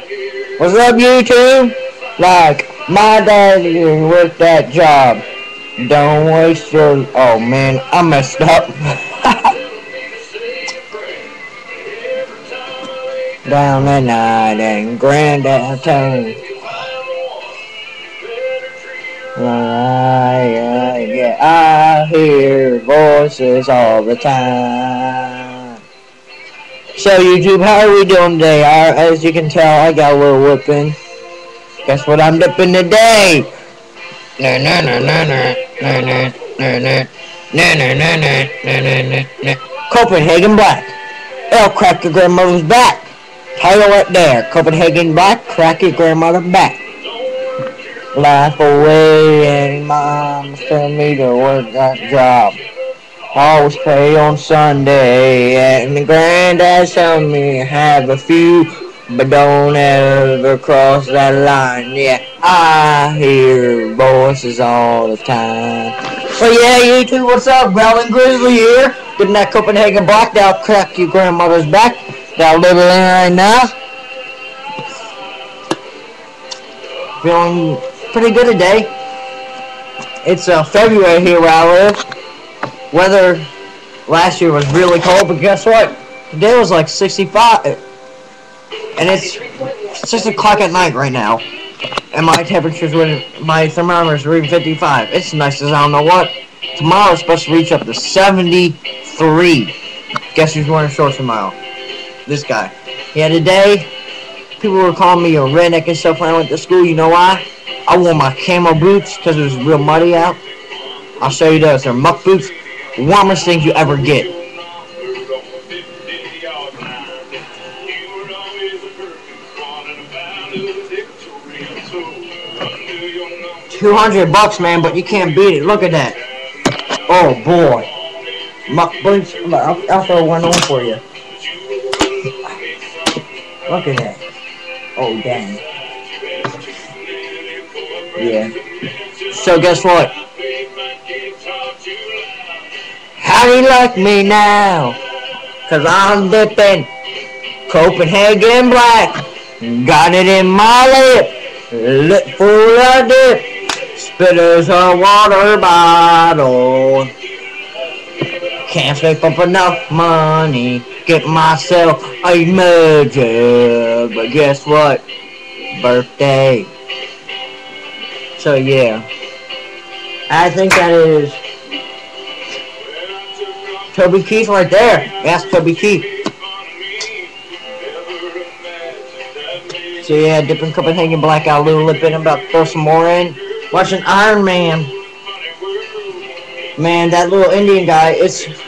What's up, YouTube? Like, my daddy worked that job. Don't waste your... Oh, man, I messed up. Down at night in Granddad town. Yeah, I hear voices all the time. So, YouTube, how are we doing today? As you can tell, I got a little whooping. Guess what I'm dipping today? Copenhagen Black. It'll crack your grandmother's back. Title right there. Copenhagen Black, crack your grandmother's back. Laugh away and mom tell me to work that job. Always pay on Sunday and the granddad tell me have a few, but don't ever cross that line. Yeah, I hear voices all the time. But yeah, YouTube, what's up? Growling Grizzly here. Getting that Copenhagen Black, that'll crack your grandmother's back. That'll live it in right now. Feeling pretty good today. It's February here where I live. Weather last year was really cold, but guess what? Today was like 65, and it's 6 o'clock at night right now, and my thermometer's reading 55. It's nice as I don't know what. Tomorrow's supposed to reach up to 73. Guess who's wearing shorts tomorrow? This guy. Yeah, today people were calling me a redneck and stuff when I went to school. You know why? I wore my camo boots because it was real muddy out. I'll show you those. They're muck boots. Warmest things you ever get. $200, man, but you can't beat it. Look at that. Oh boy. Muck boots. I'll throw one on for you. Look at that. Oh dang. Yeah. So guess what? How do you like me now? Cause I'm dipping Copenhagen Black. Got it in my lip. Lip full of dip. Spit as a water bottle. Can't save up enough money. Get myself a mug. But guess what? Birthday. So yeah. I think that is Toby Keith right there. That's Toby Keith. So yeah, dipping Copenhagen Black out a little bit. I'm about to throw some more in. Watching Iron Man. Man, that little Indian guy,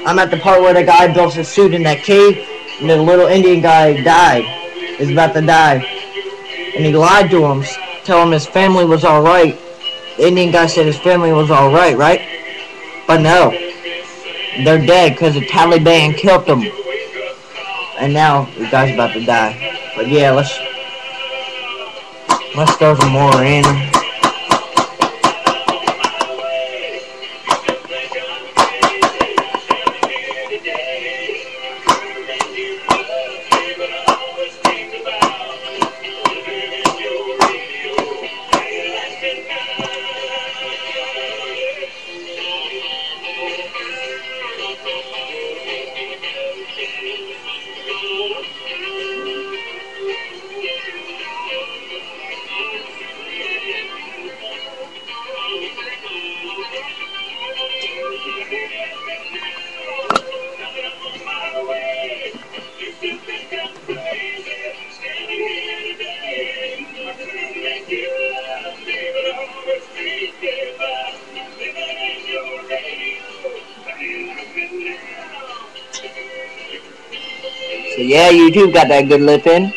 I'm at the part where the guy built his suit in that cave, and the little Indian guy died. He's about to die. And he lied to him, telling him his family was alright. The Indian guy said his family was alright, right? But no. They're dead because the Taliban killed them. And now the guy's about to die. But yeah, let's throw some more in. So yeah, YouTube got that good lip in.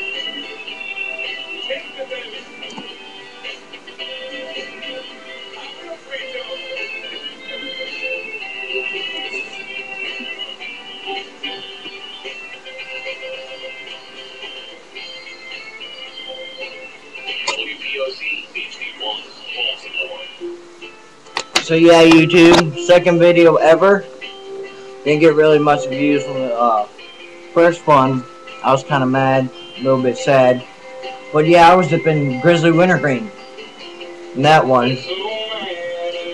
So yeah, YouTube, second video ever. Didn't get really much views from the first one. I was kind of mad, a little bit sad. But yeah, I was dipping Grizzly Wintergreen in that one.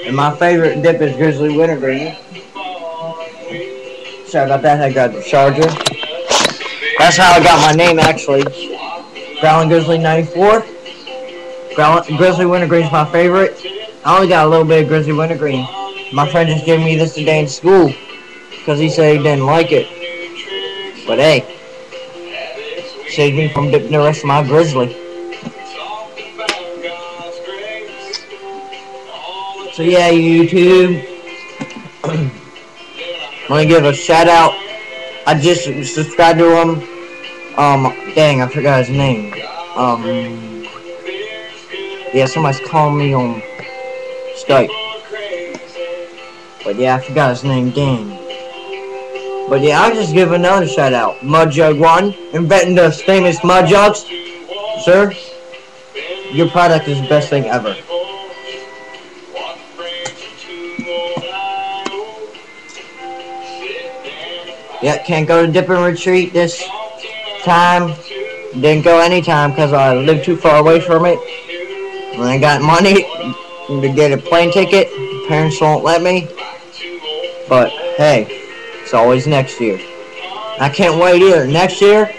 And my favorite dip is Grizzly Wintergreen. So I got that. I got the Charger. That's how I got my name actually. Growling Grizzly 94. Grizzly Wintergreen is my favorite. I only got a little bit of Grizzly Wintergreen. My friend just gave me this today in school because he said he didn't like it. But hey, saved me from dipping the rest of my Grizzly. So yeah, YouTube. I'm gonna give a shout out. I just subscribed to him. Dang, I forgot his name. Yeah, somebody's calling me on Skype. But yeah, I forgot his name, dang. But yeah, I'll just give another shout out. Mudjug1, inventing the famous mud jugs. Sir, your product is the best thing ever. Yeah, can't go to Dip and Retreat this time. Didn't go anytime because I live too far away from it. When I got money to get a plane ticket, parents won't let me. But hey, it's always next year. I can't wait either. Next year,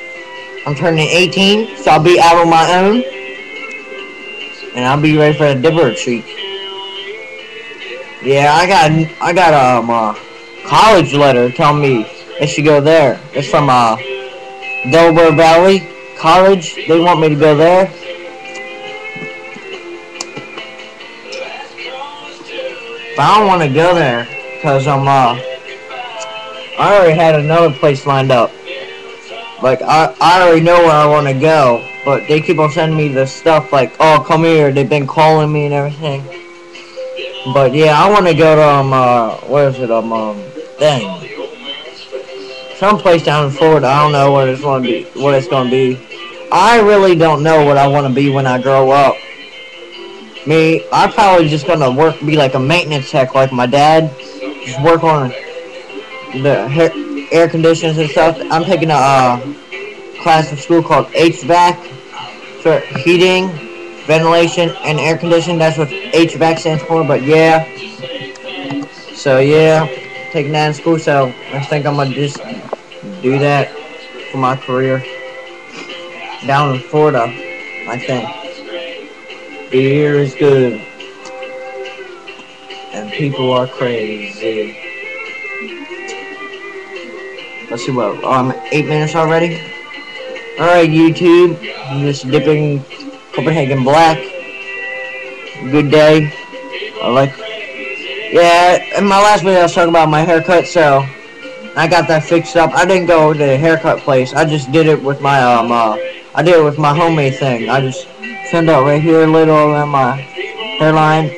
I'm turning 18, so I'll be out on my own. And I'll be ready for the Dip and Retreat. Yeah, I got a college letter telling me I should go there. It's from Delaware Valley College. They want me to go there. But I don't want to go there because I already had another place lined up. Like I already know where I want to go, but they keep on sending me the stuff like, oh, come here. They've been calling me and everything. But yeah, I want to go to where is it? Dang. Someplace down in Florida. I don't know what it's going to be. I really don't know what I want to be when I grow up. I'm probably just going to be like a maintenance tech like my dad. Just work on the air conditioners and stuff. I'm taking a class in school called HVAC for heating, ventilation, and air conditioning. That's what HVAC stands for, but yeah. So yeah, taking that in school, so I think I'm going to just do that for my career. Down in Florida, I think. Beer is good. And people are crazy. Let's see what, I'm 8 minutes already? Alright, YouTube. I'm just dipping Copenhagen black. Good day. Yeah, in my last video I was talking about my haircut, so I got that fixed up. I didn't go to the haircut place. I just did it with my I did it with my homemade thing. I just trimmed out right here a little around my hairline,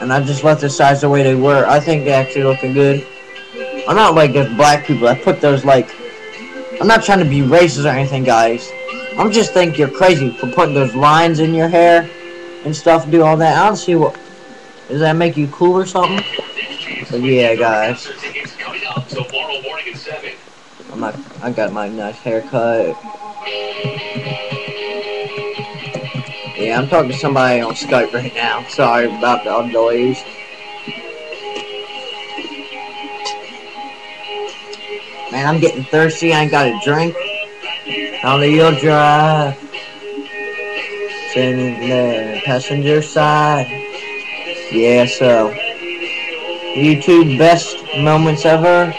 and I just left the sides the way they were. I think they're actually looking good. I'm not like those black people that put those like. I'm not trying to be racist or anything, guys. I'm just think you're crazy for putting those lines in your hair and stuff. Do all that. I don't see what. Does that make you cool or something? But yeah, guys. I got my nice haircut. Yeah, I'm talking to somebody on Skype right now. Sorry about the delays. Man, I'm getting thirsty. I ain't got a drink. How do you drive? Sitting in the passenger side. Yeah, so YouTube best moments ever.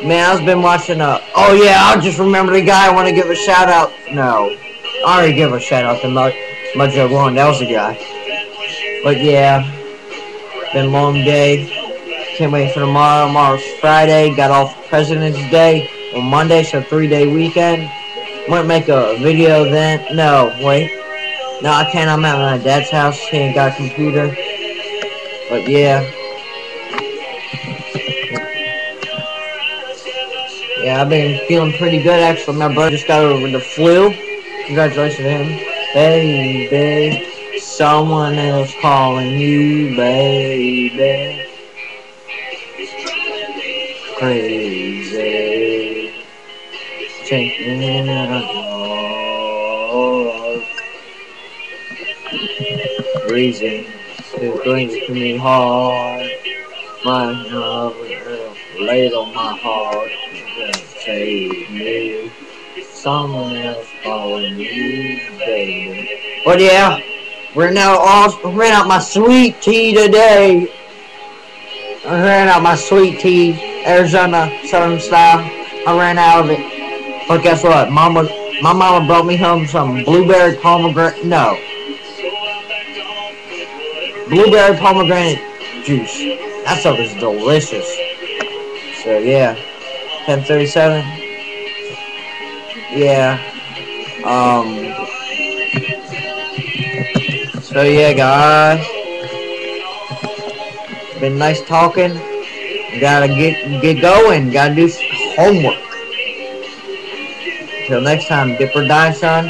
Man, I've been watching oh yeah, I just remember the guy I want to give a shout out. No, I already give a shout out to Mudjug1. That was the guy. But yeah, been a long day. Can't wait for tomorrow. Tomorrow's Friday. Got off President's Day on Monday, so 3-day weekend. Might make a video then. No, wait. No, I can't. I'm at my dad's house. He ain't got a computer. But yeah. Yeah, I've been feeling pretty good actually. My brother just got over the flu. Congratulations to him. Baby, someone else calling you, baby. Crazy. Taking a reason it brings to me hard. My love laid on my heart. Save me. Someone else calling me, baby. But yeah, ran out my sweet tea today. I ran out my sweet tea, Arizona Southern style. I ran out of it. But guess what? My mama brought me home some blueberry pomegranate. No, blueberry pomegranate juice. That stuff is delicious. So yeah, 10:37. Yeah. So yeah, guys. Been nice talking. Gotta get going. Gotta do homework. Till next time, dip or die, son.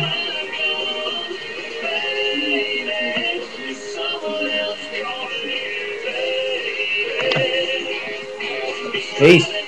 Peace.